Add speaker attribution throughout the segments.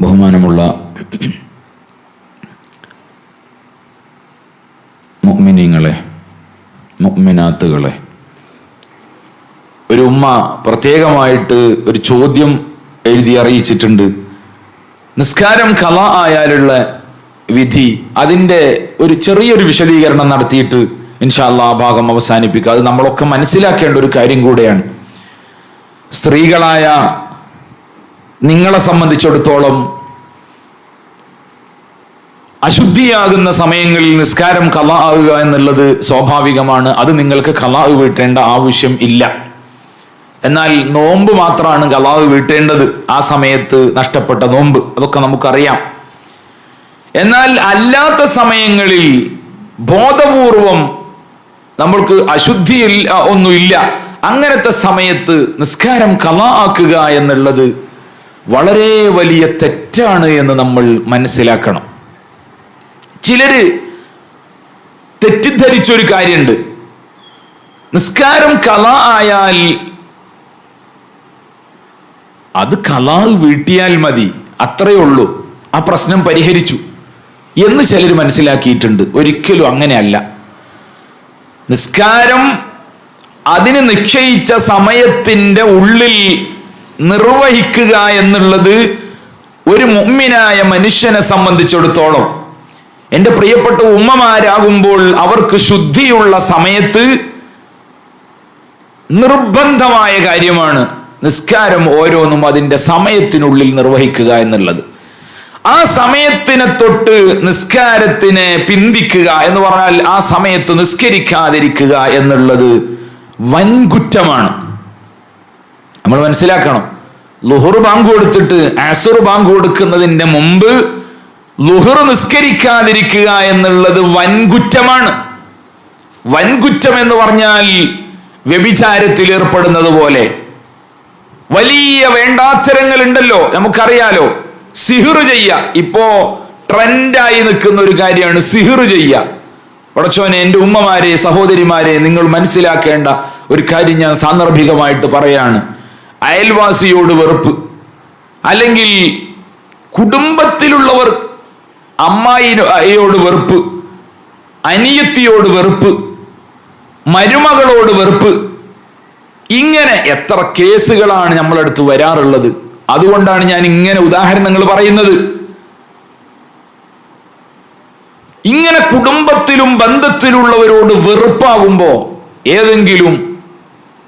Speaker 1: ബഹുമാനമുള്ള മുഅ്മിനീങ്ങളെ, മുഅ്മിനാത്തുകളെ, ഒരു ഉമ്മ പ്രത്യേകമായിട്ട് ഒരു ചോദ്യം എഴുതി അറിയിച്ചിട്ടുണ്ട്. നിസ്കാരം ഖളാ ആയാലുള്ള വിധി, അതിൻ്റെ ഒരു ചെറിയൊരു വിശദീകരണം നടത്തിയിട്ട് ഇൻഷാ അല്ലാഹ് ആ ഭാഗം അവസാനിപ്പിക്കുക. അത് നമ്മളൊക്കെ മനസ്സിലാക്കേണ്ട ഒരു കാര്യം കൂടെയാണ്. സ്ത്രീകളായ നിങ്ങളെ സംബന്ധിച്ചിടത്തോളം അശുദ്ധിയാകുന്ന സമയങ്ങളിൽ നിസ്കാരം ഖളാ ആവുക എന്നുള്ളത് സ്വാഭാവികമാണ്. അത് നിങ്ങൾക്ക് ഖളാ വീട്ടേണ്ട ആവശ്യം ഇല്ല. എന്നാൽ നോമ്പ് മാത്രമാണ് ഖളാ വീട്ടേണ്ടത്. ആ സമയത്ത് നഷ്ടപ്പെട്ട നോമ്പ്, അതൊക്കെ നമുക്കറിയാം. എന്നാൽ അല്ലാത്ത സമയങ്ങളിൽ ബോധപൂർവം നമ്മൾക്ക് അശുദ്ധിയില്ല, ഒന്നുമില്ല, അങ്ങനത്തെ സമയത്ത് നിസ്കാരം ഖളാ ആക്കുക എന്നുള്ളത് വളരെ വലിയ തെറ്റാണ് എന്ന് നമ്മൾ മനസ്സിലാക്കണം. ചിലര് തെറ്റിദ്ധരിച്ചൊരു കാര്യമുണ്ട്. നിസ്കാരം ഖളാ ആയാൽ അത് ഖളാ വീട്ടിയാൽ മതി, അത്രയേ ഉള്ളൂ, ആ പ്രശ്നം പരിഹരിച്ചു എന്ന് ചിലർ മനസ്സിലാക്കിയിട്ടുണ്ട്. ഒരിക്കലും അങ്ങനെയല്ല. നിസ്കാരം അതിന് നിശ്ചയിച്ച സമയത്തിന്റെ ഉള്ളിൽ നിർവഹിക്കുക എന്നുള്ളത് ഒരു മുഅ്മിനായ മനുഷ്യനെ സംബന്ധിച്ചിടത്തോളം, എൻ്റെ പ്രിയപ്പെട്ട ഉമ്മമാരാകുമ്പോൾ അവർക്ക് ശുദ്ധിയുള്ള സമയത്ത് നിർബന്ധമായ കാര്യമാണ് നിസ്കാരം ഓരോന്നും അതിൻ്റെ സമയത്തിനുള്ളിൽ നിർവഹിക്കുക എന്നുള്ളത്. ആ സമയത്തിനെ തൊട്ട് നിസ്കാരത്തിനെ പിന്തിക്കുക എന്ന് പറഞ്ഞാൽ ആ സമയത്ത് നിസ്കരിക്കാതിരിക്കുക എന്നുള്ളത് വൻകുറ്റമാണ്. നമ്മൾ മനസ്സിലാക്കണം. ളുഹർ ബാങ്ക് കൊടുത്തിട്ട് അസ്ർ ബാങ്ക് കൊടുക്കുന്നതിന്റെ മുമ്പ് ളുഹർ നിസ്കരിക്കാതിരിക്കുക എന്നുള്ളത് വൻകുറ്റമാണ്. വൻകുറ്റം എന്ന് പറഞ്ഞാൽ വ്യഭിചാരത്തിൽ ഏർപ്പെടുന്നത് പോലെ വലിയ വേണ്ടാത്തരങ്ങൾ ഉണ്ടല്ലോ, നമുക്കറിയാലോ. സിഹിർ ചെയ്യ, ഇപ്പോ ട്രെൻഡായി നിൽക്കുന്ന ഒരു കാര്യമാണ് സിഹിർ ചെയ്യ. പടച്ചോനെ, എൻ്റെ ഉമ്മമാരെ, സഹോദരിമാരെ, നിങ്ങൾ മനസ്സിലാക്കേണ്ട ഒരു കാര്യം ഞാൻ സാന്ദർഭികമായിട്ട് പറയാണ്. അയൽവാസിയോട് വെറുപ്പ്, അല്ലെങ്കിൽ കുടുംബത്തിലുള്ളവർ അമ്മായിയോട് വെറുപ്പ്, അനിയത്തിയോട് വെറുപ്പ്, മരുമകളോട് വെറുപ്പ്, ഇങ്ങനെ എത്ര കേസുകളാണ് നമ്മളടുത്ത് വരാറുള്ളത്. അതുകൊണ്ടാണ് ഞാൻ ഇങ്ങനെ ഉദാഹരണങ്ങൾ പറയുന്നത്. ഇങ്ങനെ കുടുംബത്തിലും ബന്ധത്തിലുള്ളവരോട് വെറുപ്പാകുമ്പോ ഏതെങ്കിലും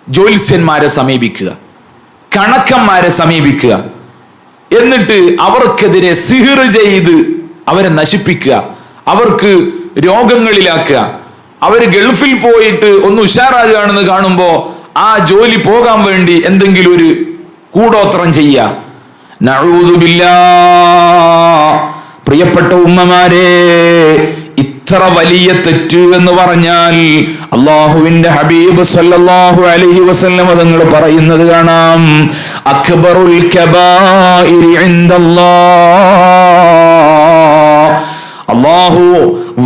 Speaker 1: ജ്യോത്സ്യന്മാരെ സമീപിക്കുക, കണക്കന്മാരെ സമീപിക്കുക, എന്നിട്ട് അവർക്കെതിരെ സിഹിർ ചെയ്ത് അവരെ നശിപ്പിക്കുക, അവർക്ക് രോഗങ്ങളിലാക്കുക. അവർ ഗൾഫിൽ പോയിട്ട് ഒന്ന് ഉഷാറാകുകയാണെന്ന് കാണുമ്പോ ആ ജോലി പോകാൻ വേണ്ടി എന്തെങ്കിലും ഒരു കൂടോത്രം ചെയ്യുക. നഊദു ബില്ലാഹ്. പ്രിയപ്പെട്ട ഉമ്മമാരെ, ഇത്ര വലിയ തെറ്റ് എന്ന് പറഞ്ഞാൽ അല്ലാഹുവിന്റെ ഹബീബ് സല്ലല്ലാഹു അലൈഹി വസല്ലം തങ്ങൾ പറയുന്നത് കാണാം, അക്ബറുൽ കബായിരി ഇൻദല്ലാഹ്. അല്ലാഹു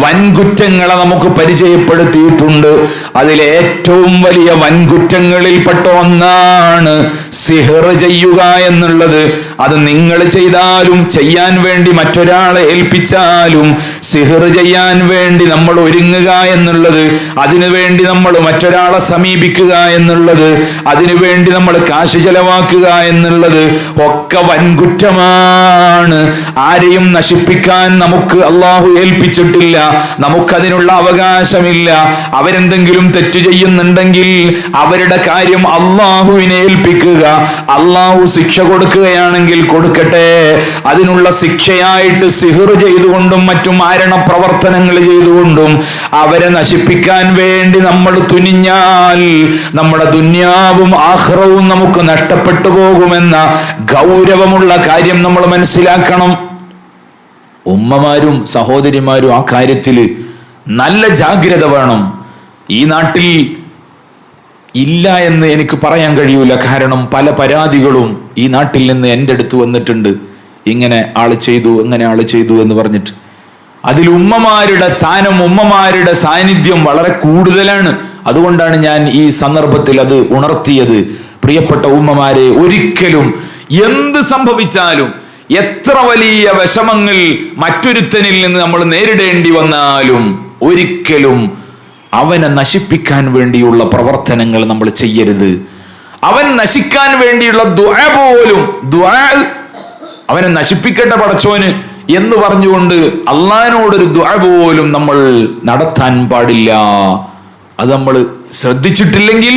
Speaker 1: വൻകുറ്റങ്ങളെ നമുക്ക് പരിചയപ്പെടുത്തിയിട്ടുണ്ട്. അതിലേറ്റവും വലിയ വൻകുറ്റങ്ങളിൽപ്പെട്ട ഒന്നാണ് സിഹർ ചെയ്യുക എന്നുള്ളത്. അത് നിങ്ങൾ ചെയ്താലും ചെയ്യാൻ വേണ്ടി മറ്റൊരാളെ ഏൽപ്പിച്ചാലും സിഹർ ചെയ്യാൻ വേണ്ടി നമ്മൾ ഒരുങ്ങുക എന്നുള്ളത്, അതിനുവേണ്ടി നമ്മൾ മറ്റൊരാളെ സമീപിക്കുക എന്നുള്ളത്, അതിനുവേണ്ടി നമ്മൾ കാശ് ചെലവാക്കുക എന്നുള്ളത് ഒക്കെ വൻകുറ്റമാണ്. ആരെയും നശിപ്പിക്കാൻ നമുക്ക് അല്ലാഹു ഏൽപ്പിച്ചിട്ടില്ല, നമുക്കതിനുള്ള അവകാശമില്ല. അവരെന്തെങ്കിലും തെറ്റ് ചെയ്യുന്നുണ്ടെങ്കിൽ അവരുടെ കാര്യം അല്ലാഹുവിനെ ഏൽപ്പിക്കുക. അല്ലാഹു ശിക്ഷ കൊടുക്കുകയാണെങ്കിൽ കൊടുക്കട്ടെ. അതിനുള്ള ശിക്ഷയായിട്ട് സിഹർ ചെയ്തുകൊണ്ടും മറ്റും മാരണ പ്രവർത്തനങ്ങൾ ചെയ്തുകൊണ്ടും അവരെ നശിപ്പിക്കാൻ വേണ്ടി നമ്മൾ തുനിഞ്ഞാൽ നമ്മുടെ ദുന്യാവും ആഖിറവും നമുക്ക് നഷ്ടപ്പെട്ടു പോകുമെന്ന ഗൗരവമുള്ള കാര്യം നമ്മൾ മനസ്സിലാക്കണം. ഉമ്മമാരും സഹോദരിമാരും ആ കാര്യത്തിൽ നല്ല ജാഗ്രത വേണം. ഈ നാട്ടിൽ ഇല്ല എന്ന് എനിക്ക് പറയാൻ കഴിയൂല. കാരണം പല പരാതികളും ഈ നാട്ടിൽ നിന്ന് എൻ്റെ അടുത്ത് വന്നിട്ടുണ്ട്. ഇങ്ങനെ ആള് ചെയ്തു, ഇങ്ങനെ ആള് ചെയ്തു എന്ന് പറഞ്ഞിട്ട്. അതിൽ ഉമ്മമാരുടെ സ്ഥാനം, ഉമ്മമാരുടെ സാന്നിധ്യം വളരെ കൂടുതലാണ്. അതുകൊണ്ടാണ് ഞാൻ ഈ സന്ദർഭത്തിൽ അത് ഉണർത്തിയത്. പ്രിയപ്പെട്ട ഉമ്മമാരെ, ഒരിക്കലും എന്ത് സംഭവിച്ചാലും എത്ര വലിയ വിഷമങ്ങൾ മറ്റൊരുത്തനിൽ നിന്ന് നമ്മൾ നേരിടേണ്ടി വന്നാലും ഒരിക്കലും അവനെ നശിപ്പിക്കാൻ വേണ്ടിയുള്ള പ്രവർത്തനങ്ങൾ നമ്മൾ ചെയ്യരുത്. അവൻ നശിക്കാൻ വേണ്ടിയുള്ള ദുആ പോലും, അവനെ നശിപ്പിക്കട്ടെ പടച്ചോന് എന്ന് പറഞ്ഞുകൊണ്ട് അള്ളാഹിനോടൊരു ദുആ പോലും നമ്മൾ നടത്താൻ പാടില്ല. അത് നമ്മൾ ശ്രദ്ധിച്ചിട്ടില്ലെങ്കിൽ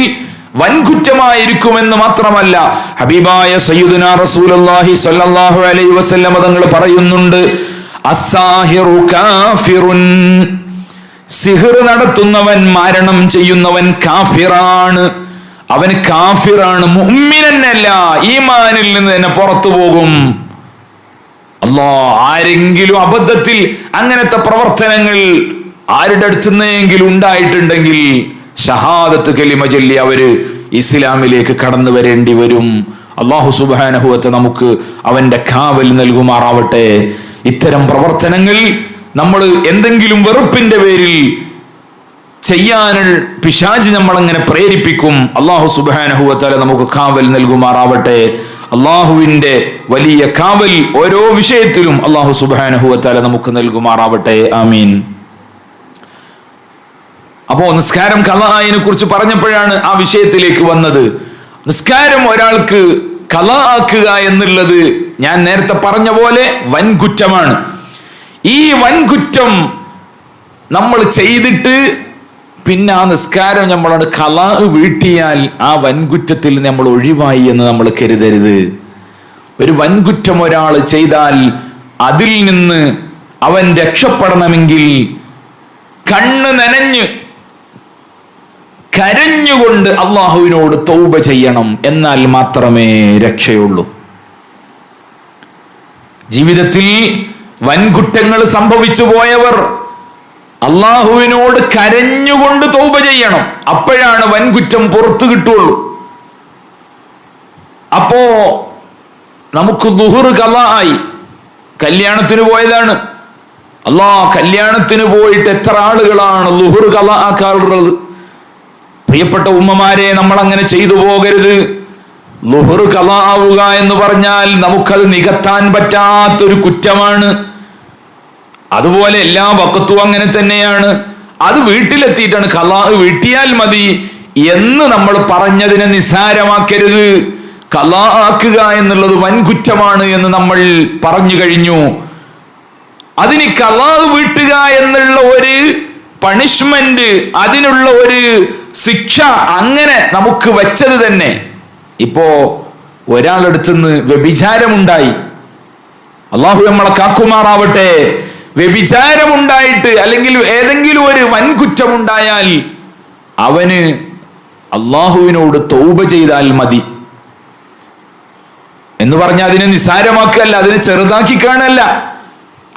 Speaker 1: വൻകുറ്റമായിരിക്കുമെന്ന് മാത്രമല്ല, ഹബീബായ സയ്യിദുനാ റസൂലുള്ളാഹി സ്വല്ലല്ലാഹു അലൈഹി വസല്ലം തങ്ങൾ പറയുന്നുണ്ട്, അസ്സാഹിറു കാഫിറുൻ, സിഹ്ർ നടത്തുന്നവൻ, മാരണം ചെയ്യുന്നവൻ കാഫിറാണ്. അവൻ കാഫിറാണ്, മുഅ്മിനല്ല, ഈമാനിൽ നിന്ന് തന്നെ പുറത്തു പോകും. ആരെങ്കിലും അബദ്ധത്തിൽ അങ്ങനത്തെ പ്രവർത്തനങ്ങൾ ആരുടെ അടുത്തുനിന്നെങ്കിലും ഉണ്ടായിട്ടുണ്ടെങ്കിൽ ഷഹാദത്ത് കലിമ ചൊല്ലി അവര് ഇസ്ലാമിലേക്ക് കടന്നു വരേണ്ടി വരും. അല്ലാഹു സുബ്ഹാനഹു വ തആല നമുക്ക് അവന്റെ കാവൽ നൽകുമാറാവട്ടെ. ഇത്തരം പ്രവർത്തനങ്ങൾ നമ്മൾ എന്തെങ്കിലും വെറുപ്പിന്റെ പേരിൽ ചെയ്യാൻ പിശാച് നമ്മളങ്ങനെ പ്രേരിപ്പിക്കും. അല്ലാഹു സുബ്ഹാനഹു വ തആല നമുക്ക് കാവൽ നൽകുമാറാവട്ടെ. അള്ളാഹുവിന്റെ വലിയ കാവൽ ഓരോ വിഷയത്തിലും അല്ലാഹു സുബ്ഹാനഹു വ തആല നമുക്ക് നൽകുമാറാവട്ടെ. ആമീൻ. അപ്പോ നിസ്കാരം ഖളാഇനെ കുറിച്ച് പറഞ്ഞപ്പോഴാണ് ആ വിഷയത്തിലേക്ക് വന്നത്. നിസ്കാരം ഒരാൾക്ക് ഖളാ ആക്കുക എന്നുള്ളത് ഞാൻ നേരത്തെ പറഞ്ഞ പോലെ വൻകുറ്റമാണ്. ഈ വൻകുറ്റം നമ്മൾ ചെയ്തിട്ട് പിന്നെ ആ നിസ്കാരം നമ്മളോട് ഖളാ വീട്ടിയാൽ ആ വൻകുറ്റത്തിൽ നമ്മൾ ഒഴിവായി എന്ന് നമ്മൾ കരുതരുത്. ഒരു വൻകുറ്റം ഒരാൾ ചെയ്താൽ അതിൽ നിന്ന് അവൻ രക്ഷപ്പെടണമെങ്കിൽ കണ്ണ് നനഞ്ഞ് കരഞ്ഞുകൊണ്ട് അള്ളാഹുവിനോട് തൗബ ചെയ്യണം. എന്നാൽ മാത്രമേ രക്ഷയുള്ളൂ. ജീവിതത്തിൽ വൻകുറ്റങ്ങൾ സംഭവിച്ചു പോയവർ അള്ളാഹുവിനോട് കരഞ്ഞുകൊണ്ട് തൗബ ചെയ്യണം. അപ്പോഴാണ് വൻകുറ്റം പുറത്തു കിട്ടുള്ളൂ. അപ്പോ നമുക്ക് ദുഹർ ഖളാ ആയി, കല്യാണത്തിന് പോയതാണ്. കല്യാണത്തിന് പോയിട്ട് എത്ര ആളുകളാണ് ദുഹർ ഖളാ ആക്കാറുള്ളത്? പ്രിയപ്പെട്ട ഉമ്മമാരെ, നമ്മൾ അങ്ങനെ ചെയ്തു പോകരുത്. ദുഹർ ഖളാ ആവുക എന്ന് പറഞ്ഞാൽ നമുക്കത് നികത്താൻ പറ്റാത്തൊരു കുറ്റമാണ്. അതുപോലെ എല്ലാ വഖത്തും അങ്ങനെ തന്നെയാണ്. അത് വീട്ടിലെത്തിയിട്ടാണ് ഖളാ വീട്ടിയാൽ മതി എന്ന് നമ്മൾ പറഞ്ഞതിനെ നിസ്സാരമാക്കരുത്. ഖളാ ആക്കുക എന്നുള്ളത് വൻകുറ്റമാണ് എന്ന് നമ്മൾ പറഞ്ഞു കഴിഞ്ഞു. അതിന് ഖളാ വീട്ടുക എന്നുള്ള ഒരു പണിഷ്മെന്റ്, അതിനുള്ള ഒരു ശിക്ഷ അങ്ങനെ നമുക്ക് വെച്ചത് തന്നെ. ഇപ്പോ ഒരാളടുത്തുനിന്ന് വ്യഭിചാരമുണ്ടായി, അള്ളാഹു നമ്മളെ കാക്കുമാറാവട്ടെ. വ്യഭിചാരമുണ്ടായിട്ട് അല്ലെങ്കിൽ ഏതെങ്കിലും ഒരു വൻകുറ്റമുണ്ടായാൽ അവന് അള്ളാഹുവിനോട് തൗബ ചെയ്താൽ മതി എന്ന് പറഞ്ഞാൽ അതിനെ നിസ്സാരമാക്കല്ല, അതിനെ ചെറുതാക്കി കാണല്ല.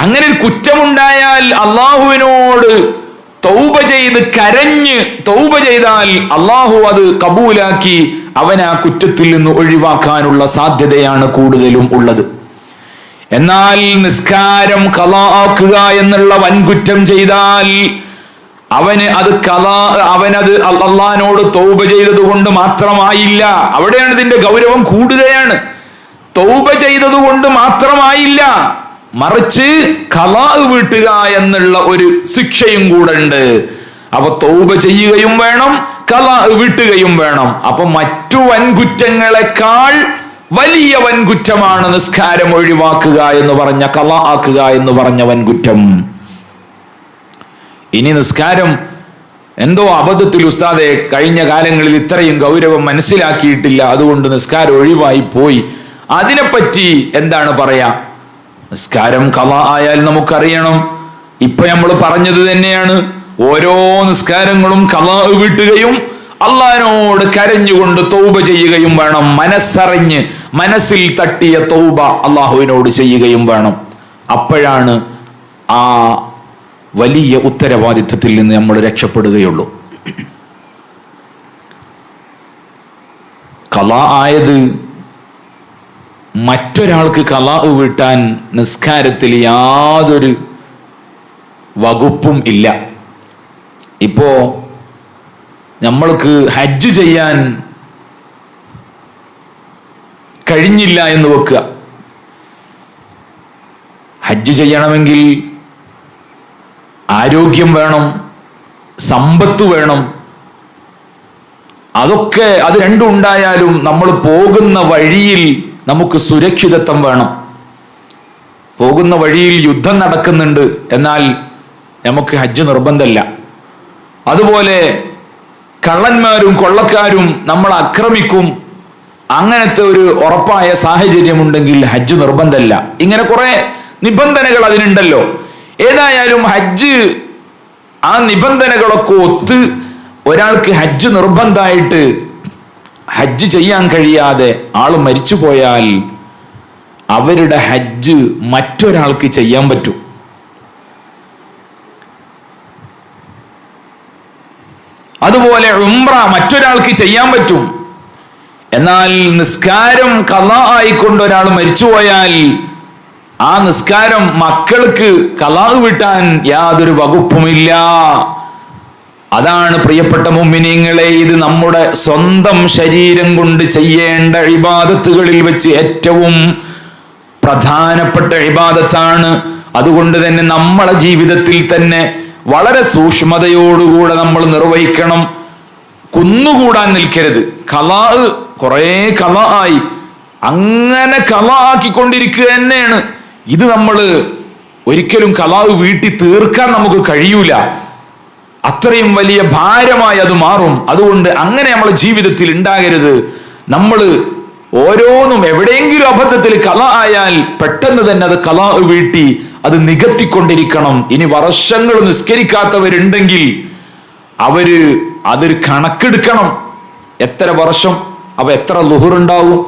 Speaker 1: അങ്ങനെ ഒരു കുറ്റമുണ്ടായാൽ അള്ളാഹുവിനോട് തൗബ ചെയ്ത് കരഞ്ഞ് തൗബ ചെയ്താൽ അള്ളാഹു അത് കബൂലാക്കി അവൻ ആ കുറ്റത്തിൽ നിന്ന് ഒഴിവാക്കാനുള്ള സാധ്യതയാണ് കൂടുതലും ഉള്ളത്. എന്നാൽ നിസ്കാരം ഖളാ ആക്കുക എന്നുള്ള വൻകുറ്റം ചെയ്താൽ അവനത് അള്ളാഹിനോട് തൗബ ചെയ്തത് കൊണ്ട് മാത്രമായില്ല. അവിടെയാണ് ഇതിന്റെ ഗൗരവം കൂടുകയാണ്. തൗബ ചെയ്തത് കൊണ്ട് മാത്രമായില്ല, മറിച്ച് ഖളാ വീട്ടുക എന്നുള്ള ഒരു ശിക്ഷയും കൂടെ ഉണ്ട്. അപ്പൊ തൗബ ചെയ്യുകയും വേണം, ഖളാ വീട്ടുകയും വേണം. അപ്പൊ മറ്റു വൻകുറ്റങ്ങളെക്കാൾ വലിയ വൻകുറ്റമാണ് നിസ്കാരം ഒഴിവാക്കുക എന്ന് പറഞ്ഞ, ഖളാ ആക്കുക എന്ന് പറഞ്ഞ വൻകുറ്റം. ഇനി നിസ്കാരം എന്തോ അബദ്ധത്തിൽ ഉസ്താദെ കഴിഞ്ഞ കാലങ്ങളിൽ ഇത്രയും ഗൗരവം മനസ്സിലാക്കിയിട്ടില്ല, അതുകൊണ്ട് നിസ്കാരം ഒഴിവായി പോയി, അതിനെപ്പറ്റി എന്താണ് പറയാ? നിസ്കാരം ഖളാ ആയാൽ നമുക്കറിയണം, ഇപ്പൊ നമ്മൾ പറഞ്ഞത് തന്നെയാണ്, ഓരോ നിസ്കാരങ്ങളും ഖളാ വീട്ടുകയും അള്ളാഹിനോട് കരഞ്ഞുകൊണ്ട് തൗബ ചെയ്യുകയും വേണം. മനസ്സറിഞ്ഞ് മനസ്സിൽ തട്ടിയ തൗബ അള്ളാഹുവിനോട് ചെയ്യുകയും വേണം. അപ്പോഴാണ് ആ വലിയ ഉത്തരവാദിത്വത്തിൽ നിന്ന് നമ്മൾ രക്ഷപ്പെടുകയുള്ളൂ. ഖളാ ആയത് മറ്റൊരാൾക്ക് ഖളാ വീട്ടാൻ നിസ്കാരത്തിൽ യാതൊരു വകുപ്പും ഇല്ല. ഇപ്പോ നമ്മൾക്ക് ഹജ്ജ് ചെയ്യാൻ കഴിഞ്ഞില്ല എന്ന് വെക്കുക, ഹജ്ജ് ചെയ്യണമെങ്കിൽ ആരോഗ്യം വേണം, സമ്പത്ത് വേണം. അത് രണ്ടും ഉണ്ടായാലും നമ്മൾ പോകുന്ന വഴിയിൽ നമുക്ക് സുരക്ഷിതത്വം വേണം. പോകുന്ന വഴിയിൽ യുദ്ധം നടക്കുന്നുണ്ട്, എന്നാൽ നമുക്ക് ഹജ്ജ് നിർബന്ധമല്ല. അതുപോലെ കള്ളന്മാരും കൊള്ളക്കാരും നമ്മൾ ആക്രമിക്കും, അങ്ങനത്തെ ഒരു ഉറപ്പായ സാഹചര്യമുണ്ടെങ്കിൽ ഹജ്ജ് നിർബന്ധമല്ല. ഇങ്ങനെ കുറെ നിബന്ധനകൾ അതിനുണ്ടല്ലോ. ഏതായാലും ഹജ്ജ് ആ നിബന്ധനകളൊക്കെ ഒത്ത് ഒരാൾക്ക് ഹജ്ജ് നിർബന്ധമായിട്ട് ഹജ്ജ് ചെയ്യാൻ കഴിയാതെ ആള് മരിച്ചു പോയാൽ അവരുടെ ഹജ്ജ് മറ്റൊരാൾക്ക് ചെയ്യാൻ പറ്റും. അതുപോലെ ഉംറ മറ്റൊരാൾക്ക് ചെയ്യാൻ പറ്റും. എന്നാൽ നിസ്കാരം ഖളാ ആയിക്കൊണ്ട് ഒരാൾ മരിച്ചുപോയാൽ ആ നിസ്കാരം മക്കൾക്ക് ഖളാ വീട്ടാൻ യാതൊരു വകുപ്പുമില്ല. അതാണ് പ്രിയപ്പെട്ട മുഅ്മിനീങ്ങളെ, ഇത് നമ്മുടെ സ്വന്തം ശരീരം കൊണ്ട് ചെയ്യേണ്ട ഇബാദത്തുകളിൽ വെച്ച് ഏറ്റവും പ്രധാനപ്പെട്ട ഇബാദത്താണ്. അതുകൊണ്ട് തന്നെ നമ്മളെ ജീവിതത്തിൽ തന്നെ വളരെ സൂക്ഷ്മതയോടുകൂടെ നമ്മൾ നിർവഹിക്കണം. കുന്നുകൂടാൻ നിൽക്കരുത്. ഖളാ കുറേ ഖളാ ആയി അങ്ങനെ ഖളാ ആക്കിക്കൊണ്ടിരിക്കുക തന്നെയാണ്. ഇത് നമ്മൾ ഒരിക്കലും ഖളാ വീട്ടി തീർക്കാൻ നമുക്ക് കഴിയൂല. അത്രയും വലിയ ഭാരമായി അത് മാറും. അതുകൊണ്ട് അങ്ങനെ നമ്മളെ ജീവിതത്തിൽ ഉണ്ടാകരുത്. നമ്മൾ ഓരോന്നും എവിടെയെങ്കിലും അബദ്ധത്തിൽ ഖളാ ആയാൽ പെട്ടെന്ന് തന്നെ അത് ഖളാ വീട്ടി അത് നികത്തിക്കൊണ്ടിരിക്കണം. ഇനി വർഷങ്ങൾ നിസ്കരിക്കാത്തവരുണ്ടെങ്കിൽ അവര് അതൊരു കണക്കെടുക്കണം. എത്ര വർഷം, അപ്പൊ എത്ര ളുഹുറുണ്ടാവും,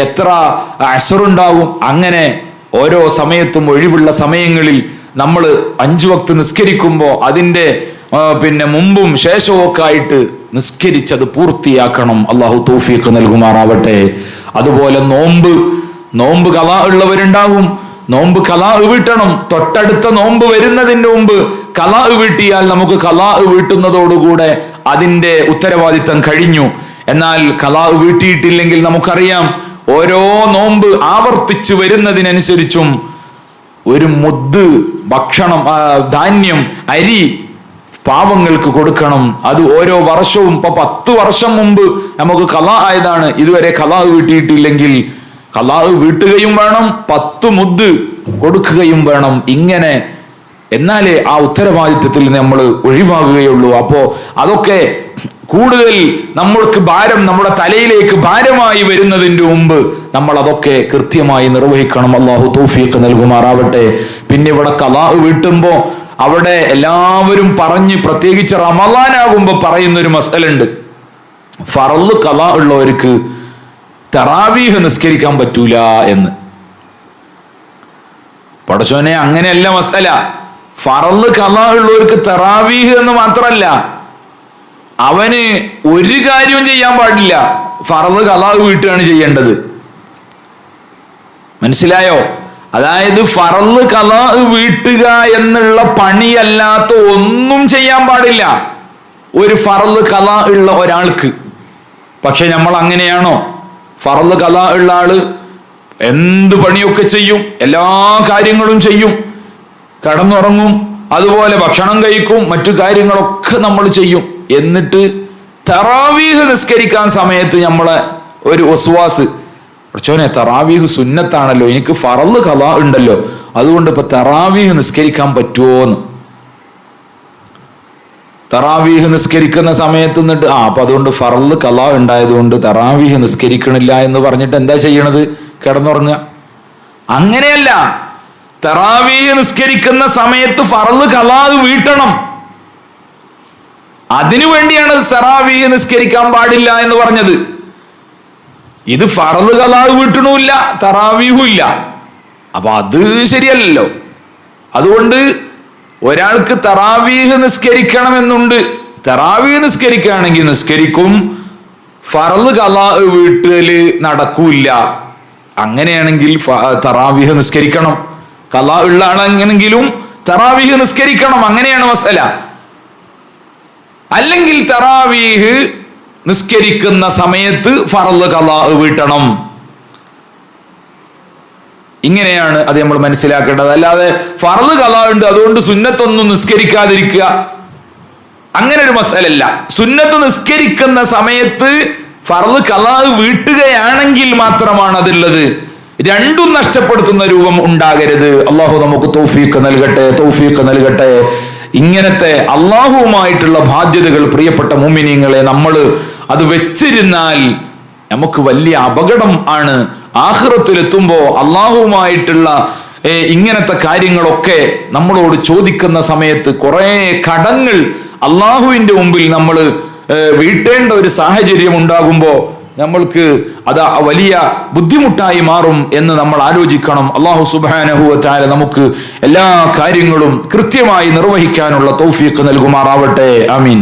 Speaker 1: എത്ര അസ്റുണ്ടാവും. അങ്ങനെ ഓരോ സമയത്തും ഒഴിവുള്ള സമയങ്ങളിൽ നമ്മൾ 5 വക്ത് നിസ്കരിക്കുമ്പോൾ അതിന്റെ മുമ്പും ശേഷവും ഒക്കെ ആയിട്ട് നിസ്കരിച്ചത് പൂർത്തിയാക്കണം. അള്ളാഹു തൗഫീഖ് നൽകുമാറാവട്ടെ. അതുപോലെ നോമ്പ് ഖളാ ഉള്ളവരുണ്ടാവും. നോമ്പ് ഖളാ വീട്ടണം. തൊട്ടടുത്ത നോമ്പ് വരുന്നതിന് മുമ്പ് ഖളാ വീട്ടിയാൽ നമുക്ക് ഖളാ വീട്ടുന്നതോടുകൂടെ അതിന്റെ ഉത്തരവാദിത്തം കഴിഞ്ഞു. എന്നാൽ ഖളാ വീട്ടിയിട്ടില്ലെങ്കിൽ നമുക്കറിയാം, ഓരോ നോമ്പ് ആവർത്തിച്ചു വരുന്നതിനനുസരിച്ചും ഒരു മുദ്ദ് ഭക്ഷണം, ധാന്യം, അരി പാവങ്ങൾക്ക് കൊടുക്കണം. അത് ഓരോ വർഷവും, ഇപ്പൊ 10 വർഷം മുമ്പ് നമുക്ക് ഖളാ ആയതാണ്, ഇതുവരെ ഖളാ വീട്ടിയിട്ടില്ലെങ്കിൽ ഖളാ വീട്ടുകയും വേണം, 10 മുദ്ദ് കൊടുക്കുകയും വേണം. ഇങ്ങനെ എന്നാലേ ആ ഉത്തരവാദിത്വത്തിൽ നമ്മൾ ഒഴിവാകുകയുള്ളൂ. അപ്പോ അതൊക്കെ കൂടുതൽ നമ്മൾക്ക് ഭാരം, നമ്മുടെ തലയിലേക്ക് ഭാരമായി വരുന്നതിന്റെ മുമ്പ് നമ്മൾ അതൊക്കെ കൃത്യമായി നിർവഹിക്കണം. അള്ളാഹു തൗഫീഖ് നൽകുമാറാവട്ടെ. പിന്നെ ഇവിടെ ഖളാ വീട്ടുമ്പോ അവിടെ എല്ലാവരും പറഞ്ഞ്, പ്രത്യേകിച്ച് റമളാനാകുമ്പോ പറയുന്നൊരു മസലുണ്ട്. ഫർള് ഖളാ ഉള്ളവർക്ക് തറാവീഹ് നിസ്കരിക്കാൻ പറ്റൂല എന്ന്. പടച്ചോനെ, അങ്ങനെയല്ല മസല. ഫർള് ഖളാ ഉള്ളവർക്ക് തറാവീഹ് എന്ന് മാത്രമല്ല, അവന് ഒരു കാര്യവും ചെയ്യാൻ പാടില്ല. ഫർള് ഖളാ വീട്ടുകയാണ് ചെയ്യേണ്ടത്. മനസ്സിലായോ? അതായത് ഫർള് ഖളാ വീട്ടുക എന്നുള്ള പണിയല്ലാത്ത ഒന്നും ചെയ്യാൻ പാടില്ല ഒരു ഫർള് ഖളാ ഉള്ള ഒരാൾക്ക്. പക്ഷെ നമ്മൾ അങ്ങനെയാണോ? ഫർള് ഖളാ ഉള്ള ആള് എന്ത് പണിയൊക്കെ ചെയ്യും, എല്ലാ കാര്യങ്ങളും ചെയ്യും, കിടന്നുറങ്ങും, അതുപോലെ ഭക്ഷണം കഴിക്കും, മറ്റു കാര്യങ്ങളൊക്കെ നമ്മൾ ചെയ്യും. എന്നിട്ട് തറാവീഹ് നിസ്കരിക്കാൻ സമയത്ത് നമ്മളെ ഒരു വസ്വാസ്, കുറച്ചോനെ തറാവീഹ് സുന്നത്താണല്ലോ, എനിക്ക് ഫർള് ഖളാ ഉണ്ടല്ലോ, അതുകൊണ്ട് ഇപ്പൊ തറാവീഹ് നിസ്കരിക്കാൻ പറ്റുമോന്ന്. തറാവീഹ് നിസ്കരിക്കുന്ന സമയത്ത് നിന്നിട്ട് അപ്പൊ അതുകൊണ്ട് ഫർള് ഖളാ ഉണ്ടായതുകൊണ്ട് തറാവീഹ് നിസ്കരിക്കണില്ല എന്ന് പറഞ്ഞിട്ട് എന്താ ചെയ്യണത്? കിടന്നുറങ്ങുക. അങ്ങനെയല്ല, തറാവീഹ് നിസ്കരിക്കുന്ന സമയത്ത് ഫർള് ഖളാ വീട്ടണം. അതിനു വേണ്ടിയാണ് തറാവീഹ് നിസ്കരിക്കാൻ പാടില്ല എന്ന് പറഞ്ഞത്. ഇത് ഫർള് ഖളാ വീട്ടണമില്ല, തറാവീഹും ഇല്ല. അപ്പൊ അത് ശരിയല്ലല്ലോ. അതുകൊണ്ട് ഒരാൾക്ക് തറാവീഹ് നിസ്കരിക്കണമെന്നുണ്ട്. തറാവീഹ് നിസ്കരിക്കുകയാണെങ്കിൽ നിസ്കരിക്കും, ഫർള് ഖളാ വീട്ടല് നടക്കൂല. അങ്ങനെയാണെങ്കിൽ തറാവീഹ് നിസ്കരിക്കണം. ഖളാ ഉള്ള ആളെങ്ങനെങ്കിലും തറാവീഹ് നിസ്കരിക്കണം. അങ്ങനെയാണ് മസല. അല്ലെങ്കിൽ തറാവീഹ് നിസ്കരിക്കുന്ന സമയത്ത് ഫർള് ഖളാ വീട്ടണം. ഇങ്ങനെയാണ് അത് നമ്മൾ മനസ്സിലാക്കേണ്ടത്. അല്ലാതെ ഫർള് ഖളാ ഉണ്ട് അതുകൊണ്ട് സുന്നത്തൊന്നും നിസ്കരിക്കാതിരിക്കുക, അങ്ങനെ ഒരു മസലല്ല. സുന്നത്ത് നിസ്കരിക്കുന്ന സമയത്ത് ഫർള് ഖളാ വീട്ടുകയാണെങ്കിൽ മാത്രമാണ് അതുള്ളത്. രണ്ടും നഷ്ടപ്പെടുത്തുന്ന രൂപം ഉണ്ടാകരുത്. അള്ളാഹു നമുക്ക് തൗഫീഖ് നൽകട്ടെ. ഇങ്ങനത്തെ അള്ളാഹുവുമായിട്ടുള്ള ബാധ്യതകൾ പ്രിയപ്പെട്ട മുഅ്മിനീങ്ങളെ നമ്മൾ അത് വെച്ചിരുന്നാൽ നമുക്ക് വലിയ അപകടം ആണ്. ആഖിറത്തിലെത്തുമ്പോ അള്ളാഹുവുമായിട്ടുള്ള ഇങ്ങനത്തെ കാര്യങ്ങളൊക്കെ നമ്മളോട് ചോദിക്കുന്ന സമയത്ത് കുറെ കടങ്ങൾ അള്ളാഹുവിന്റെ മുമ്പിൽ നമ്മൾ വീട്ടേണ്ട ഒരു സാഹചര്യം ഉണ്ടാകുമ്പോ നമ്മൾക്ക് അത് വലിയ ബുദ്ധിമുട്ടായി മാറും എന്ന് നമ്മൾ ആലോചിക്കണം. അല്ലാഹു സുബ്ഹാനഹു വ തആല നമുക്ക് എല്ലാ കാര്യങ്ങളും കൃത്യമായി നിർവഹിക്കാനുള്ള തൗഫീഖ് നൽകുമാറാവട്ടെ. ആമീൻ.